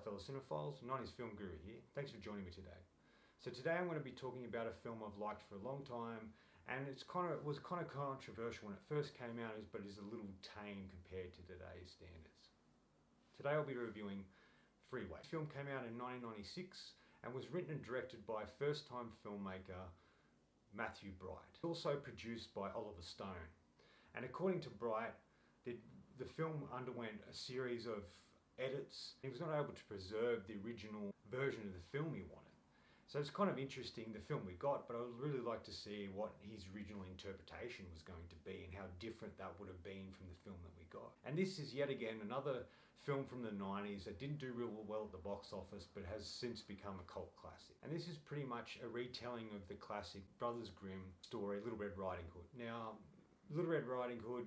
fellow cinephiles, 90s Film Guru here. Thanks for joining me today. So today I'm going to be talking about a film I've liked for a long time, and it was kind of controversial when it first came out, but is a little tame compared to today's standards. Today I'll be reviewing Freeway. The film came out in 1996 and was written and directed by first-time filmmaker Matthew Bright. It's also produced by Oliver Stone. And according to Bright, the film underwent a series of edits. He was not able to preserve the original version of the film he wanted. So it's kind of interesting, the film we got, but I would really like to see what his original interpretation was going to be and how different that would have been from the film that we got. And this is yet again another film from the 90s that didn't do real well at the box office, but has since become a cult classic. And this is pretty much a retelling of the classic Brothers Grimm story, Little Red Riding Hood. Now, Little Red Riding Hood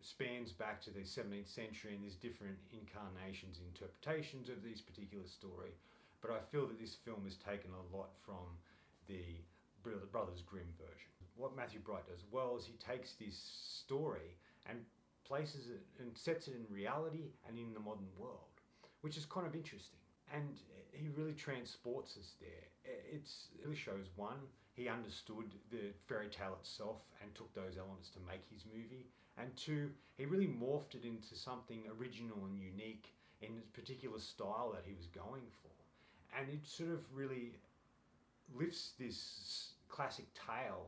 spans back to the 17th century, and there's different incarnations, interpretations of this particular story. But I feel that this film has taken a lot from the Brothers Grimm version. What Matthew Bright does well is he takes this story and places it and sets it in reality and in the modern world, which is kind of interesting. And he really transports us there. It really shows, one, he understood the fairy tale itself and took those elements to make his movie. And two, he really morphed it into something original and unique in this particular style that he was going for. And it sort of really lifts this classic tale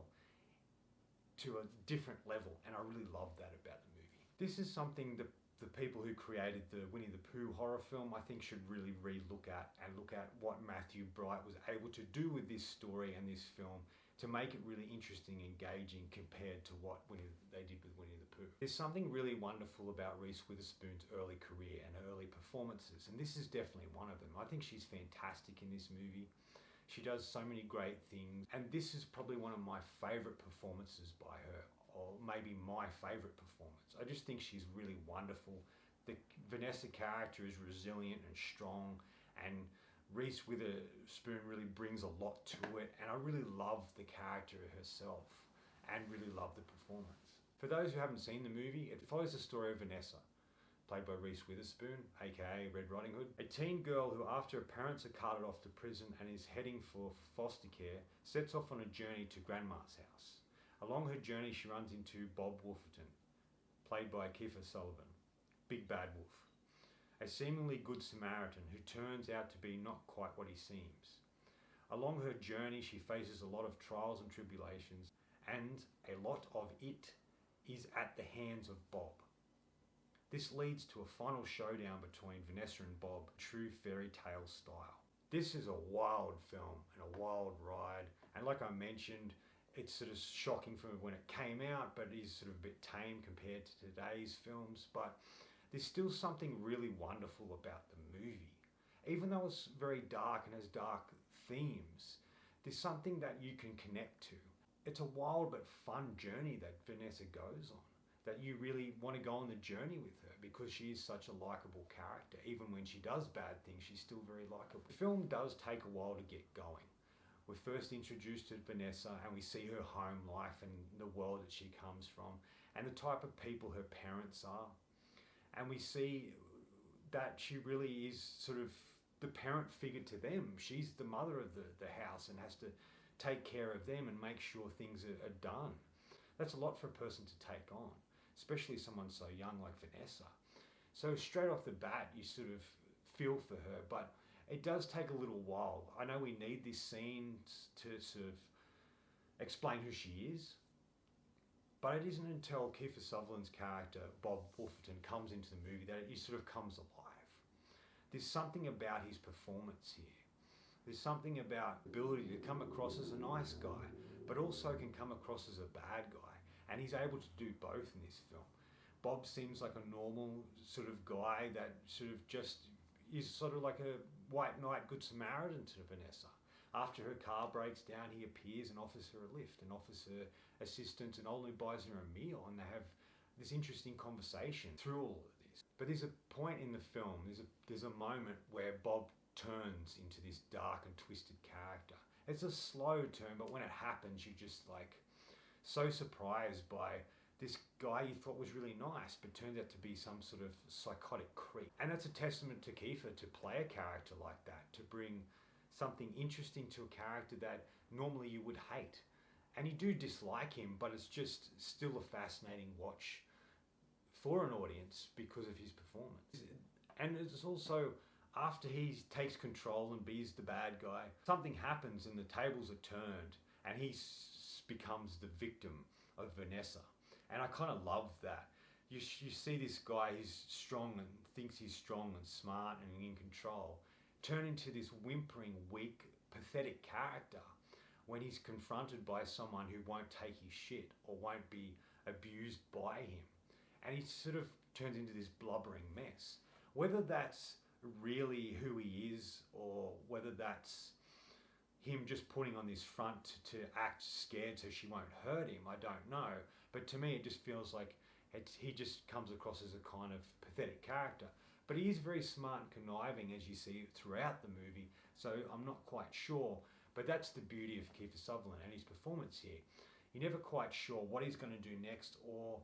to a different level. And I really love that about the movie. This is something that the people who created the Winnie the Pooh horror film, I think, should really re-look at and look at what Matthew Bright was able to do with this story and this film to make it really interesting, engaging compared to what they did with Winnie the Pooh. There's something really wonderful about Reese Witherspoon's early career and early performances, and this is definitely one of them. I think she's fantastic in this movie. She does so many great things, and this is probably one of my favourite performances by her, or maybe my favourite performance. I just think she's really wonderful. The Vanessa character is resilient and strong, and Reese Witherspoon really brings a lot to it, and I really love the character herself and really love the performance. For those who haven't seen the movie, it follows the story of Vanessa, played by Reese Witherspoon, aka Red Riding Hood, a teen girl who, after her parents are carted off to prison and is heading for foster care, sets off on a journey to Grandma's house. Along her journey, she runs into Bob Wolferton, played by Kiefer Sutherland, Big Bad Wolf, a seemingly good Samaritan who turns out to be not quite what he seems. Along her journey, she faces a lot of trials and tribulations, and a lot of it is at the hands of Bob. This leads to a final showdown between Vanessa and Bob, true fairy tale style. This is a wild film and a wild ride, and like I mentioned, it's sort of shocking from when it came out, but it is sort of a bit tame compared to today's films. But there's still something really wonderful about the movie. Even though it's very dark and has dark themes, there's something that you can connect to. It's a wild but fun journey that Vanessa goes on, that you really want to go on the journey with her because she is such a likable character. Even when she does bad things, she's still very likable. The film does take a while to get going. We're first introduced to Vanessa and we see her home life and the world that she comes from and the type of people her parents are. And we see that she really is sort of the parent figure to them. She's the mother of the house and has to take care of them and make sure things are done. That's a lot for a person to take on, especially someone so young like Vanessa. So straight off the bat, you sort of feel for her, but it does take a little while. I know we need this scene to sort of explain who she is, but it isn't until Kiefer Sutherland's character, Bob Wolferton, comes into the movie that he sort of comes alive. There's something about his performance here. There's something about the ability to come across as a nice guy, but also can come across as a bad guy. And he's able to do both in this film. Bob seems like a normal sort of guy that sort of just is sort of like a white knight, good Samaritan to Vanessa. After her car breaks down, he appears and offers her a lift and offers her assistance and only buys her a meal, and they have this interesting conversation through all of this. But there's a point in the film, there's a moment where Bob turns into this dark and twisted character. It's a slow turn, but when it happens, you're just like so surprised by this guy you thought was really nice, but turned out to be some sort of psychotic creep. And that's a testament to Kiefer to play a character like that, to bring something interesting to a character that normally you would hate. And you do dislike him, but it's just still a fascinating watch for an audience because of his performance. And it's also, after he takes control and be's the bad guy, something happens and the tables are turned and he becomes the victim of Vanessa. And I kind of love that. You see this guy, he's strong and thinks he's strong and smart and in control, turn into this whimpering, weak, pathetic character when he's confronted by someone who won't take his shit or won't be abused by him. And he sort of turns into this blubbering mess. Whether that's really who he is or whether that's him just putting on this front to act scared so she won't hurt him, I don't know. But to me, it just feels like he just comes across as a kind of pathetic character. But he is very smart and conniving, as you see throughout the movie, so I'm not quite sure. But that's the beauty of Kiefer Sutherland and his performance here. You're never quite sure what he's going to do next or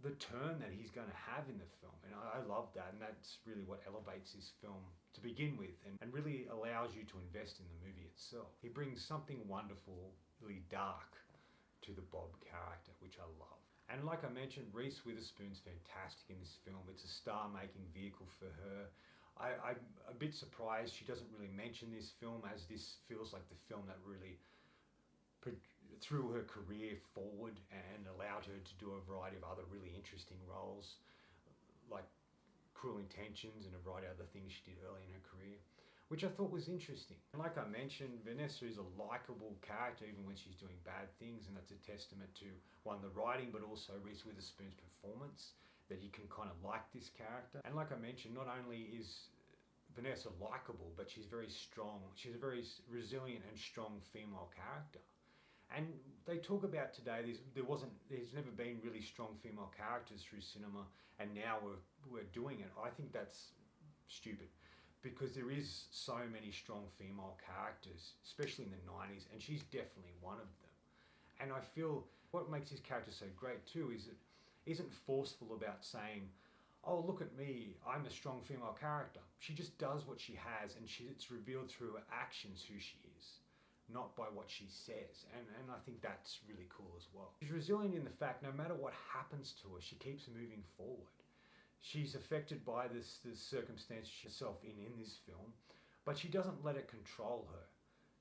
the turn that he's going to have in the film. And I love that, and that's really what elevates this film to begin with and really allows you to invest in the movie itself. He brings something wonderfully dark to the Bob character, which I love. And like I mentioned, Reese Witherspoon's fantastic in this film. It's a star-making vehicle for her. I'm a bit surprised she doesn't really mention this film, as this feels like the film that really threw her career forward and allowed her to do a variety of other really interesting roles, like Cruel Intentions and a variety of other things she did early in her career, which I thought was interesting. And like I mentioned, Vanessa is a likable character even when she's doing bad things, and that's a testament to, one, the writing, but also Reese Witherspoon's performance, that you can kind of like this character. And like I mentioned, not only is Vanessa likable, but she's very strong. She's a very resilient and strong female character. And they talk about today, there's never been really strong female characters through cinema, and now we're doing it. I think that's stupid, because there is so many strong female characters, especially in the 90s, and she's definitely one of them. And I feel what makes this character so great too is it isn't forceful about saying, oh, look at me, I'm a strong female character. She just does what she has, and it's revealed through her actions who she is, not by what she says. And I think that's really cool as well. She's resilient in the fact no matter what happens to her, she keeps moving forward. She's affected by the circumstance herself in this film, but she doesn't let it control her.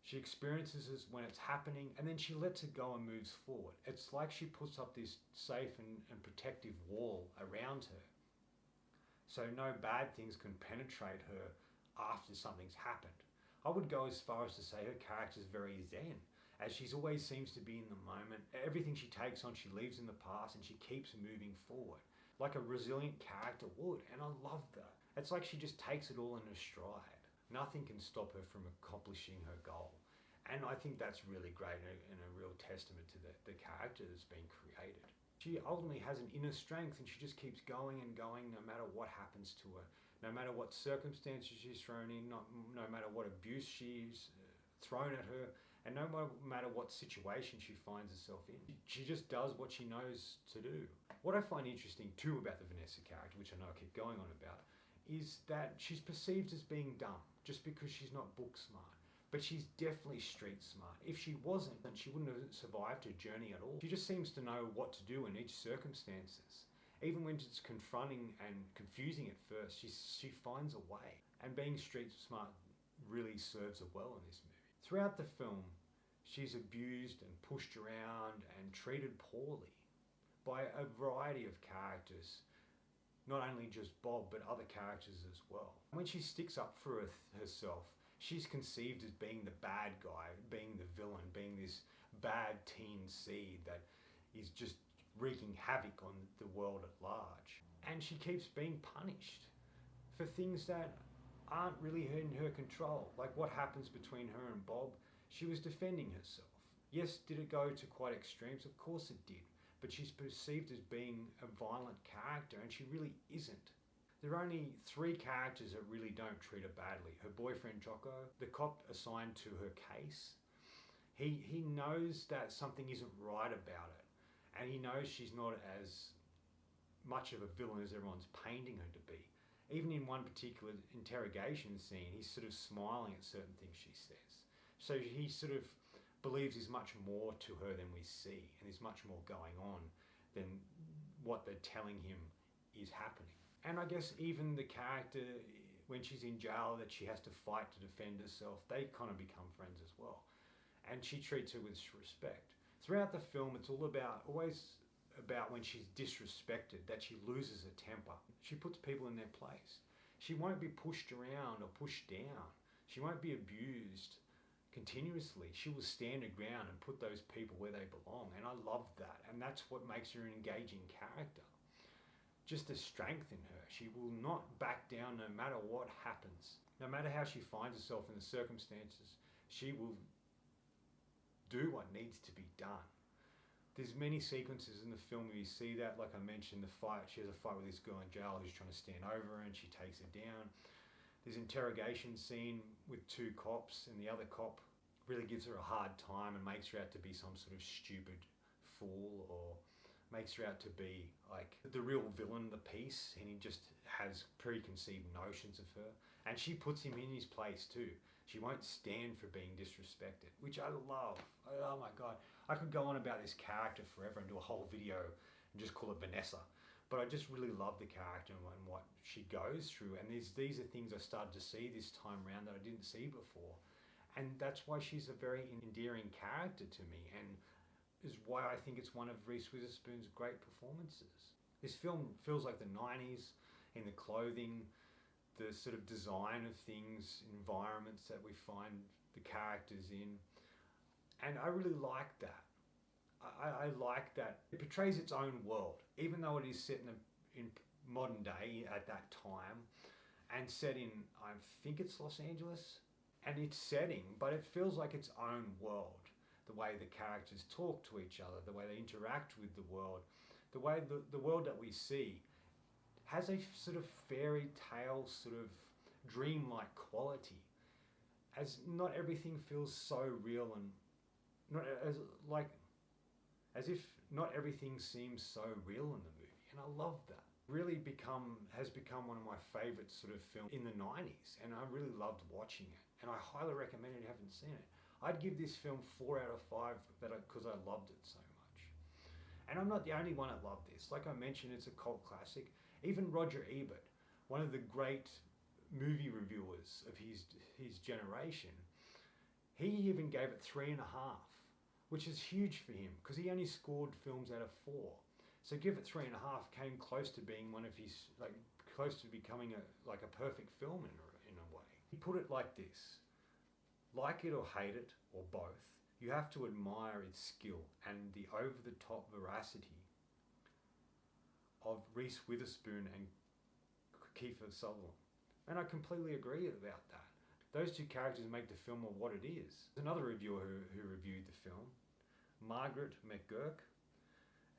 She experiences it when it's happening, and then she lets it go and moves forward. It's like she puts up this safe and protective wall around her, so no bad things can penetrate her after something's happened. I would go as far as to say her character is very zen, as she always seems to be in the moment. Everything she takes on, she leaves in the past, and she keeps moving forward, like a resilient character would, and I love that. It's like she just takes it all in her stride. Nothing can stop her from accomplishing her goal. And I think that's really great and a real testament to the character that's been created. She ultimately has an inner strength, and she just keeps going and going no matter what happens to her, no matter what circumstances she's thrown in, no matter what abuse she's thrown at her, and no matter what situation she finds herself in. She just does what she knows to do. What I find interesting too about the Vanessa character, which I know I keep going on about, is that she's perceived as being dumb just because she's not book smart. But she's definitely street smart. If she wasn't, then she wouldn't have survived her journey at all. She just seems to know what to do in each circumstances. Even when it's confronting and confusing at first, she finds a way. And being street smart really serves her well in this movie. Throughout the film, she's abused and pushed around and treated poorly by a variety of characters. Not only just Bob, but other characters as well. When she sticks up for herself, she's conceived as being the bad guy, being the villain, being this bad teen seed that is just wreaking havoc on the world at large. And she keeps being punished for things that aren't really in her control. Like what happens between her and Bob, she was defending herself. Yes, did it go to quite extremes? Of course it did. But she's perceived as being a violent character, and she really isn't. There are only 3 characters that really don't treat her badly. Her boyfriend Jocko, the cop assigned to her case, he knows that something isn't right about it, and he knows she's not as much of a villain as everyone's painting her to be. Even in one particular interrogation scene, he's sort of smiling at certain things she says. So he sort of believes there's much more to her than we see, and there's much more going on than what they're telling him is happening. And I guess even the character, when she's in jail, that she has to fight to defend herself, they kind of become friends as well. And she treats her with respect. Throughout the film, it's always about when she's disrespected, that she loses her temper. She puts people in their place. She won't be pushed around or pushed down. She won't be abused continuously. She will stand her ground and put those people where they belong. And I love that. And that's what makes her an engaging character. Just the strength in her. She will not back down no matter what happens. No matter how she finds herself in the circumstances, she will do what needs to be done. There's many sequences in the film where you see that, like I mentioned, the fight. She has a fight with this girl in jail who's trying to stand over her and she takes her down. There's an interrogation scene with two cops, and the other cop really gives her a hard time and makes her out to be some sort of stupid fool, or makes her out to be like the real villain of the piece, and he just has preconceived notions of her. And she puts him in his place too. She won't stand for being disrespected, which I love. Oh my God. I could go on about this character forever and do a whole video and just call it Vanessa. But I just really love the character and what she goes through. And these are things I started to see this time around that I didn't see before. And that's why she's a very endearing character to me, and is why I think it's one of Reese Witherspoon's great performances. This film feels like the 90s in the clothing, the sort of design of things, environments that we find the characters in. And I really like that. I like that it portrays its own world, even though it is set in modern day at that time, and set in, I think it's Los Angeles, and its setting, but it feels like its own world. The way the characters talk to each other, the way they interact with the world, the way the world that we see has a sort of fairy tale, sort of dreamlike quality, as not everything feels so real, and not as if not everything seems so real in the movie. And I love that. Really has become one of my favorite sort of films in the 90s, and I really loved watching it, and I highly recommend it if you haven't seen it. I'd give this film 4 out of 5 because I loved it so much. And I'm not the only one that loved this. Like I mentioned, it's a cult classic. Even Roger Ebert, one of the great movie reviewers of his generation, he even gave it 3.5, which is huge for him because he only scored films out of 4. So give it 3.5 came close to being one of his, close to becoming a perfect film in a way. He put it like this: like it or hate it, or both, you have to admire its skill and the over-the-top veracity of Reese Witherspoon and Kiefer Sutherland. And I completely agree about that. Those two characters make the film what it is. There's another reviewer who reviewed the film, Margaret McGurk,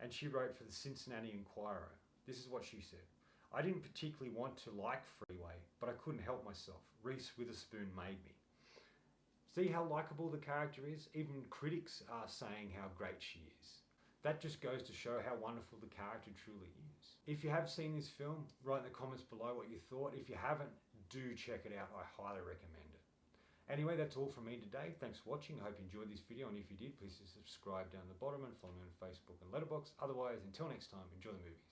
and she wrote for the Cincinnati Enquirer. This is what she said: I didn't particularly want to like Freeway, but I couldn't help myself. Reese Witherspoon made me. See how likable the character is? Even critics are saying how great she is. That just goes to show how wonderful the character truly is. If you have seen this film, write in the comments below what you thought. If you haven't, do check it out. I highly recommend it. Anyway, that's all from me today. Thanks for watching. I hope you enjoyed this video, and if you did, please subscribe down the bottom and follow me on Facebook and Letterboxd. Otherwise, until next time, enjoy the movies.